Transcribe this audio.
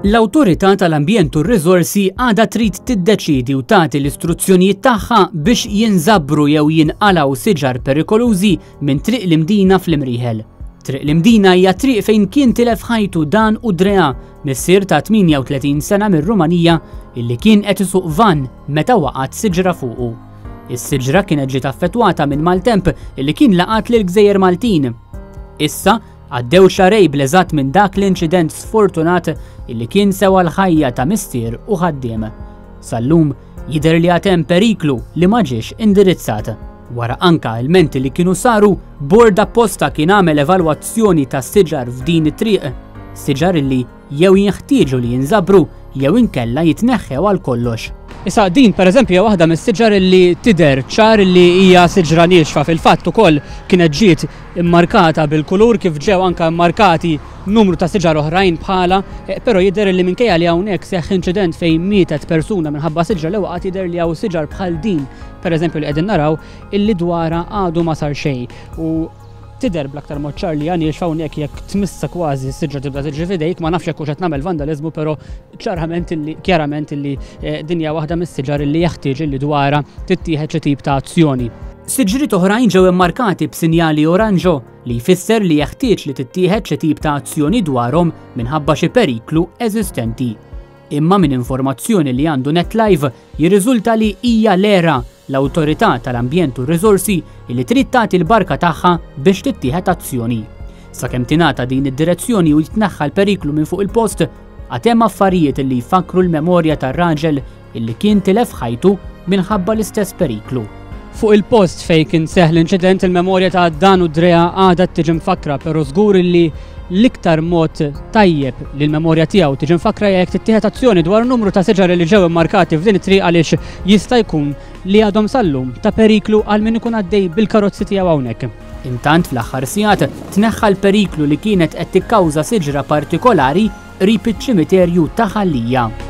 L-Awtorità tal-Ambjent u r-Riżorsi għadha trid tiddeċiedi u tagħti l-istruzzjonijiet tagħha biex jinżabbru jew jinqalgħu siġar perikolużi minn Triq l-Imdina fl-Imrieħel. Triq l-Imdina hija triq fejn kien tilef ħajtu Dan Udrea, missier ta' 38 sena mir-Rumanija illi kien qed isuq van meta waqgħet siġra fuqu. Is-siġra kienet ġiet affettwata minn maltemp illi kien laqat lill-Gżejjer Maltin. Issa għaddew xarej bleżat minn dak l-inċident sfortunat illi kien sewa l-ħajja ta' missier u ħaddiem. Sallum jidher li għatem periklu li ma ġiex indirizzat. Wara anka ilmenti li kienu saru, bord apposta kien għamel evalwazzjoni ta' siġar f'din it-triq. Siġar illi jew jinħtieġu li jinżabru jew inkella jitneħħew għal kollox. Issa din pereżempju hija waħda mis-siġar li tidher ċar li hija siġra nieċfa fil-fatt ukoll kienet ġiet immarkata bil-kulur kif ġew anke mmarkati numru ta' siġar oħrajn bħala, però jidher li minkejja li hawnhekk seħħ inċident fejn mietet persuna minħabba siġra li waqgħet jidher li hawn siġar bħal din pereżempju li qegħdin naraw illi dwarha għadu ma sar xejn. U tidher bl-aktar mod ċar li għani hawnhekk jekk tmissa kważi s-siġra tibda tiġri f'idejk, ma nafx jekk hux qed nagħmel vandaliżmu, però kjarament illi din hija waħda mis-siġar illi jeħtieġ illi dwarha tittieħed xi tip ta' azzjoni. Siġriet oħrajn ġew immarkati b'sinjali oranġo li jfisser li jeħtieġ li tittieħed xi tip ta' azzjoni dwarhom minħabba xi periklu eżistenti. Imma minn informazzjoni li għandu NetLive jirriżulta li hija l-ERA, l-Awtorità tal-Ambjent u r-Riżorsi li trid tagħti l-barka tagħha biex tittieħed azzjoni. Sakemm tingħata din id-direzzjoni u jitneħħa l-periklu minn fuq il-post, għad hemm affarijiet li jfakru l-memorja tar-raġel illi kien tilef ħajtu minħabba l-istess periklu. Fuq il-post fejn kien seħħ l-inċident il-memorja ta' Dan Udrea għadha tiġi mfakra, però żgur illi l-iktar mod tajjeb li l-memorja tiegħu tiġi mfakra jekk tittieħed azzjoni dwar numru ta' siġar li ġew immarkati f'din it-triq għaliex jista' jkun li għadhom sallum ta' periklu għal min ikun għaddej bil-karozzi tiegħu hawnhekk. Intant fl-aħħar sigħat tneħħa l-periklu li kienet qed tikkawża siġra partikolari qrib iċ-ċimiterju ta' Ħallija.